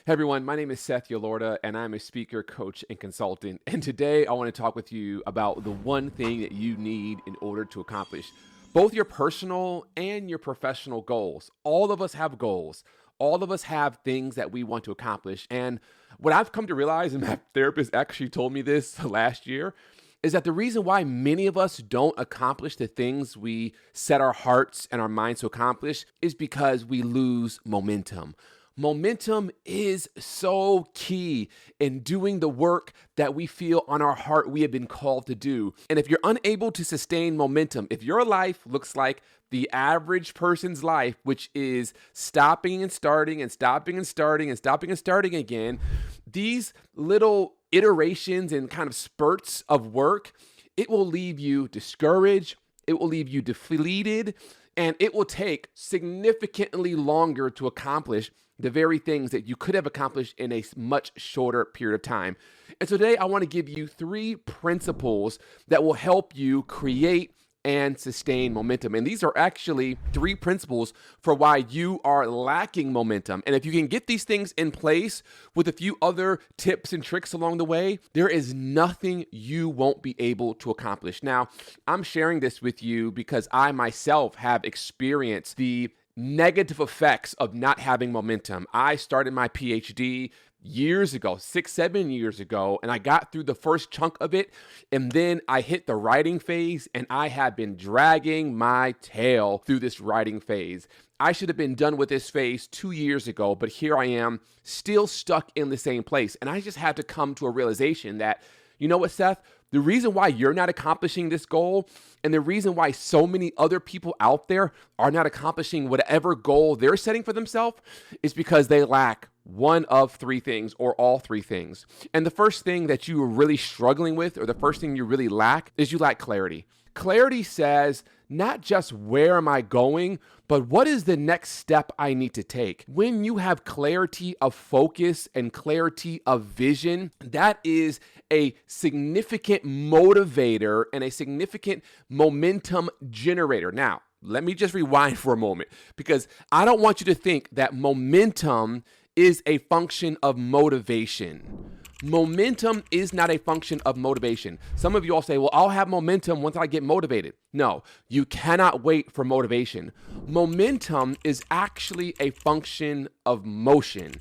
Hey everyone, my name is Seth and I'm a speaker, coach, and consultant. And today I want to talk with you about the one thing that you need in order to accomplish both your personal and your professional goals. All of us have goals. All of us have things that we want to accomplish. And what I've come to realize, and my therapist actually told me this last year, is that the reason why many of us don't accomplish the things we set our hearts and our minds to accomplish is because we lose momentum. Momentum is so key in doing the work that we feel on our heart we have been called to do. And if you're unable to sustain momentum, if your life looks like the average person's life, which is stopping and starting and stopping and starting and stopping and starting again, these little iterations and kind of spurts of work, it will leave you discouraged, it will leave you depleted, and it will take significantly longer to accomplish the very things that you could have accomplished in a much shorter period of time. And so today I want to give you 3 principles that will help you create and sustain momentum. And these are actually 3 principles for why you are lacking momentum. And if you can get these things in place with a few other tips and tricks along the way, there is nothing you won't be able to accomplish. Now, I'm sharing this with you because I myself have experienced the negative effects of not having momentum. I started my PhD years ago, 6-7 years ago, and I got through the first chunk of it, and then I hit the writing phase, and I have been dragging my tail through this writing phase. I should have been done with this phase 2 years ago, but here I am, still stuck in the same place. And I just had to come to a realization that, you know what, Seth? The reason why you're not accomplishing this goal and the reason why so many other people out there are not accomplishing whatever goal they're setting for themselves is because they lack one of 3 things or all 3 things. And the first thing that you are really struggling with, or the first thing you really lack, is you lack clarity. Clarity says not just where am I going, but what is the next step I need to take? When you have clarity of focus and clarity of vision, that is a significant motivator and a significant momentum generator. Now, let me just rewind for a moment because I don't want you to think that momentum is a function of motivation. Momentum is not a function of motivation. Some of you all say, well, I'll have momentum once I get motivated. No, you cannot wait for motivation. Momentum is actually a function of motion.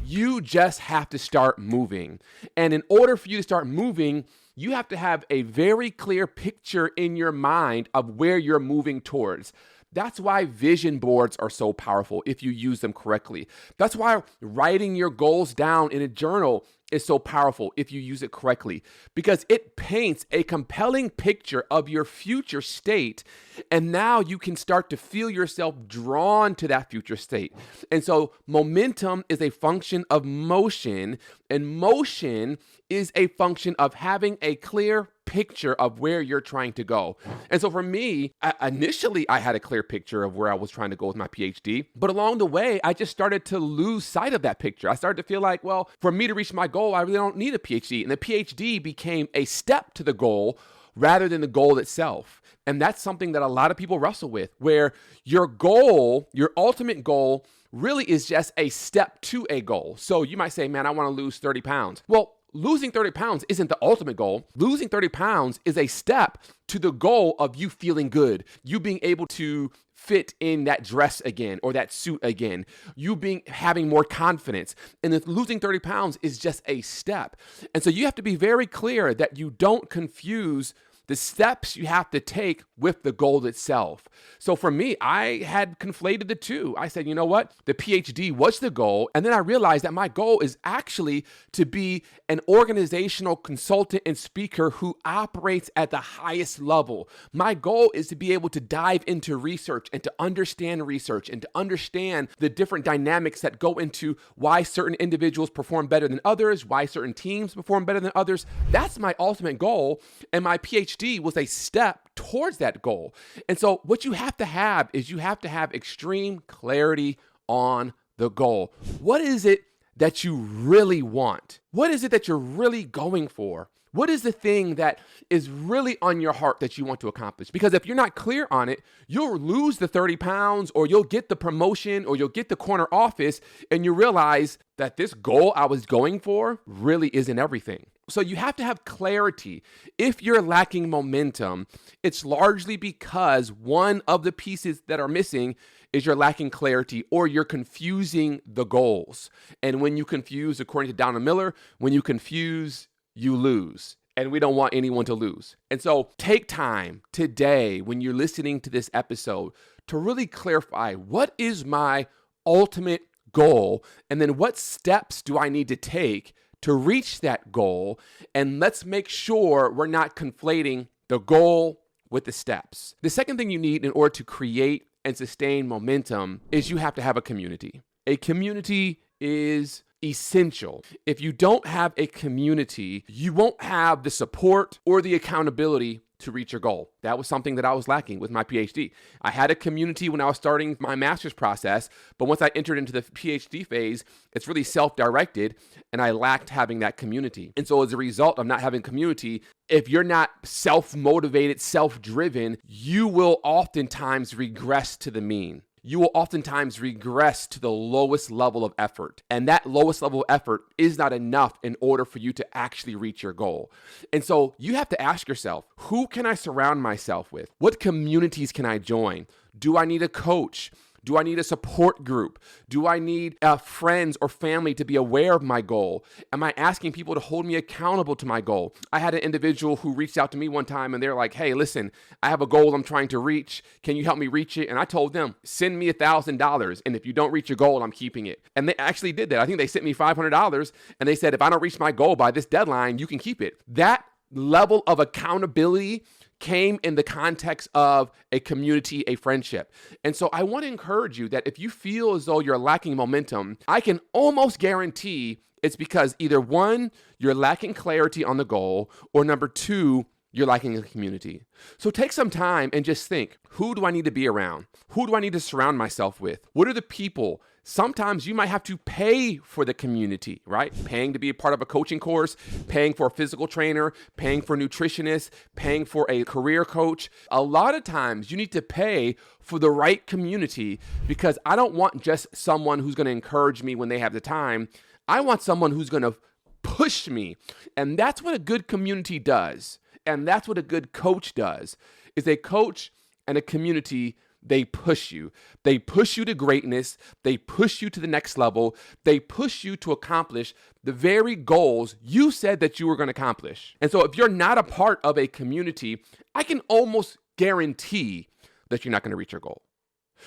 You just have to start moving. And in order for you to start moving, you have to have a very clear picture in your mind of where you're moving towards. That's why vision boards are so powerful if you use them correctly. That's why writing your goals down in a journal is so powerful if you use it correctly, because it paints a compelling picture of your future state, and now you can start to feel yourself drawn to that future state. And so momentum is a function of motion, and motion is a function of having a clear picture of where you're trying to go. And so for me, initially I had a clear picture of where I was trying to go with my PhD, but along the way, I just started to lose sight of that picture. I started to feel like, well, for me to reach my goal, I really don't need a PhD. And the PhD became a step to the goal rather than the goal itself. And that's something that a lot of people wrestle with, where your goal, your ultimate goal, really is just a step to a goal. So you might say, man, I want to lose 30 pounds. Well, losing 30 pounds isn't the ultimate goal. Losing 30 pounds is a step to the goal of you feeling good, you being able to fit in that dress again or that suit again, you having more confidence. And if losing 30 pounds is just a step. And so you have to be very clear that you don't confuse the steps you have to take with the goal itself. So for me, I had conflated the two. I said, you know what? The PhD was the goal. And then I realized that my goal is actually to be an organizational consultant and speaker who operates at the highest level. My goal is to be able to dive into research and to understand research and to understand the different dynamics that go into why certain individuals perform better than others, why certain teams perform better than others. That's my ultimate goal. And my PhD was a step towards that goal. And so what you have to have is you have to have extreme clarity on the goal. What is it that you really want? What is it that you're really going for? What is the thing that is really on your heart that you want to accomplish? Because if you're not clear on it, you'll lose the 30 pounds, or you'll get the promotion, or you'll get the corner office, and you realize that this goal I was going for really isn't everything. So you have to have clarity. If you're lacking momentum, it's largely because one of the pieces that are missing is you're lacking clarity, or you're confusing the goals. And when you confuse, according to Donna Miller, when you confuse, you lose. And we don't want anyone to lose. And so take time today when you're listening to this episode to really clarify, what is my ultimate goal? And then what steps do I need to take to reach that goal? And let's make sure we're not conflating the goal with the steps. The second thing you need in order to create and sustain momentum is you have to have a community. A community is essential. If you don't have a community, you won't have the support or the accountability to reach your goal. That was something that I was lacking with my PhD. I had a community when I was starting my master's process, but once I entered into the PhD phase, it's really self-directed, and I lacked having that community. And so as a result of not having community, if you're not self-motivated, self-driven, you will oftentimes regress to the mean. You will oftentimes regress to the lowest level of effort. And that lowest level of effort is not enough in order for you to actually reach your goal. And so you have to ask yourself, who can I surround myself with? What communities can I join? Do I need a coach? Do I need a support group? Do I need friends or family to be aware of my goal? Am I asking people to hold me accountable to my goal? I had an individual who reached out to me one time, and they're like, hey, listen, I have a goal I'm trying to reach. Can you help me reach it? And I told them, send me $1,000. And if you don't reach your goal, I'm keeping it. And they actually did that. I think they sent me $500, and they said, if I don't reach my goal by this deadline, you can keep it. That level of accountability came in the context of a community, a friendship. And so I want to encourage you that if you feel as though you're lacking momentum, I can almost guarantee it's because either one, you're lacking clarity on the goal, or number two, you're lacking a community. So take some time and just think, who do I need to be around? Who do I need to surround myself with? What are the people? Sometimes you might have to pay for the community, right? Paying to be a part of a coaching course, paying for a physical trainer, paying for a nutritionist, paying for a career coach. A lot of times you need to pay for the right community, because I don't want just someone who's going to encourage me when they have the time. I want someone who's going to push me. And that's what a good community does. And that's what a good coach does, is a coach and a community, they push you. They push you to greatness. They push you to the next level. They push you to accomplish the very goals you said that you were going to accomplish. And so if you're not a part of a community, I can almost guarantee that you're not going to reach your goal.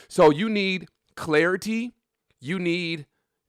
So you need clarity. You need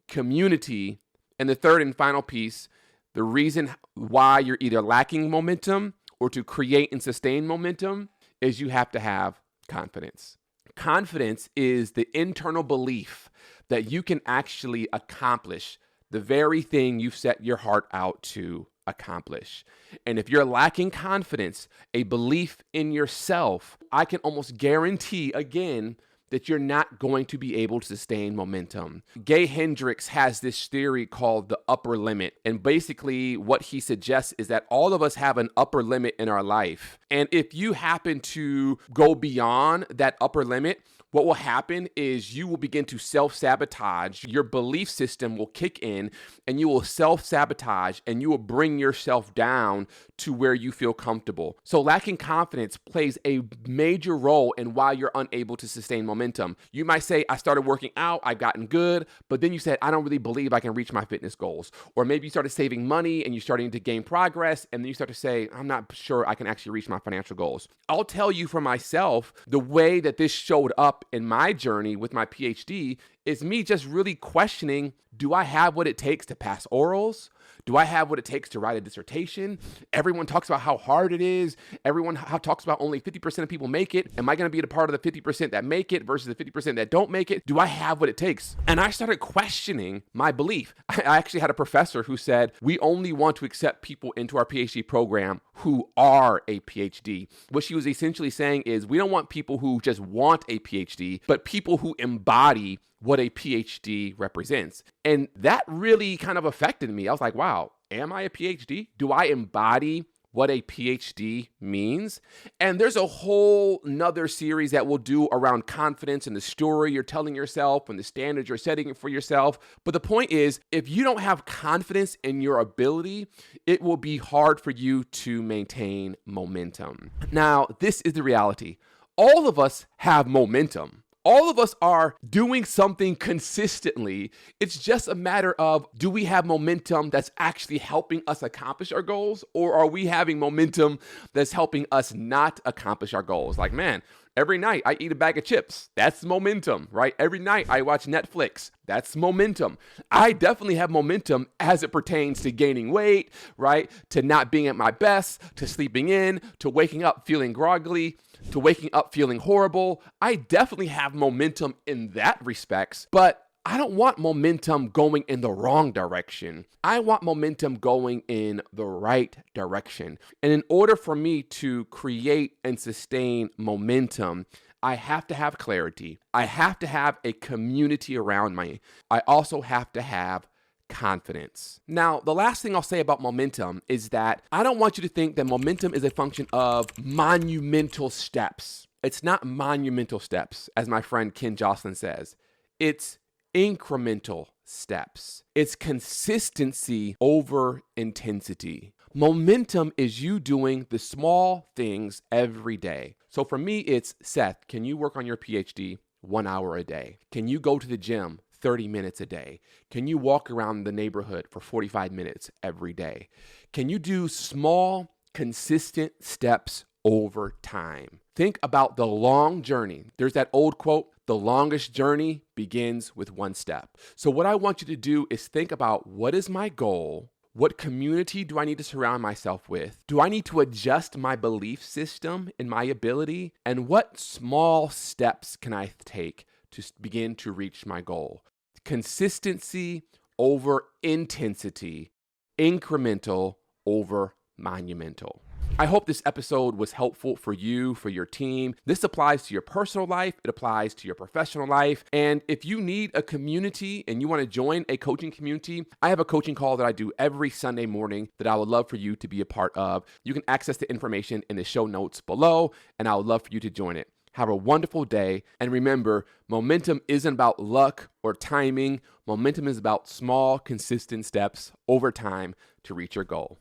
community. And the third and final piece, the reason why you're either lacking momentum or to create and sustain momentum, is you have to have confidence. Confidence is the internal belief that you can actually accomplish the very thing you've set your heart out to accomplish. And if you're lacking confidence, a belief in yourself, I can almost guarantee, again, that you're not going to be able to sustain momentum. Gay Hendricks has this theory called the upper limit. And basically what he suggests is that all of us have an upper limit in our life. And if you happen to go beyond that upper limit, what will happen is you will begin to self-sabotage. Your belief system will kick in, and you will self-sabotage, and you will bring yourself down to where you feel comfortable. So lacking confidence plays a major role in why you're unable to sustain momentum. You might say, I started working out, I've gotten good, but then you said, I don't really believe I can reach my fitness goals. Or maybe you started saving money and you're starting to gain progress, and then you start to say, I'm not sure I can actually reach my financial goals. I'll tell you for myself, the way that this showed up in my journey with my PhD is me just really questioning, do I have what it takes to pass orals? Do I have what it takes to write a dissertation? Everyone talks about how hard it is. Everyone talks about only 50% of people make it. Am I going to be a part of the 50% that make it versus the 50% that don't make it? Do I have what it takes? And I started questioning my belief. I actually had a professor who said, we only want to accept people into our PhD program who are a PhD. What she was essentially saying is, we don't want people who just want a PhD, but people who embody what a PhD represents. And that really kind of affected me. I was like, wow, am I a PhD? Do I embody what a PhD means. And there's a whole nother series that we'll do around confidence and the story you're telling yourself and the standards you're setting for yourself. But the point is, if you don't have confidence in your ability, it will be hard for you to maintain momentum. Now, this is the reality. All of us have momentum. All of us are doing something consistently. It's just a matter of, do we have momentum that's actually helping us accomplish our goals, or are we having momentum that's helping us not accomplish our goals? Like, man, every night I eat a bag of chips. That's momentum, right? Every night I watch Netflix. That's momentum. I definitely have momentum as it pertains to gaining weight, right? To not being at my best, to sleeping in, to waking up feeling groggy, to waking up feeling horrible. I definitely have momentum in that respects, but I don't want momentum going in the wrong direction. I want momentum going in the right direction. And in order for me to create and sustain momentum, I have to have clarity. I have to have a community around me. I also have to have confidence. Now, the last thing I'll say about momentum is that I don't want you to think that momentum is a function of monumental steps. It's not monumental steps, as my friend Ken Jocelyn says. It's incremental steps. It's consistency over intensity. Momentum is you doing the small things every day. So for me, it's, Seth, can you work on your PhD 1 hour a day? Can you go to the gym 30 minutes a day? Can you walk around the neighborhood for 45 minutes every day? Can you do small, consistent steps over time? Think about the long journey. There's that old quote, the longest journey begins with one step. So what I want you to do is think about, what is my goal? What community do I need to surround myself with? Do I need to adjust my belief system in my ability? And what small steps can I take to begin to reach my goal? Consistency over intensity, incremental over monumental. I hope this episode was helpful for you, for your team. This applies to your personal life. It applies to your professional life. And if you need a community and you want to join a coaching community, I have a coaching call that I do every Sunday morning that I would love for you to be a part of. You can access the information in the show notes below, and I would love for you to join it. Have a wonderful day. And remember, momentum isn't about luck or timing. Momentum is about small, consistent steps over time to reach your goal.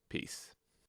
Peace.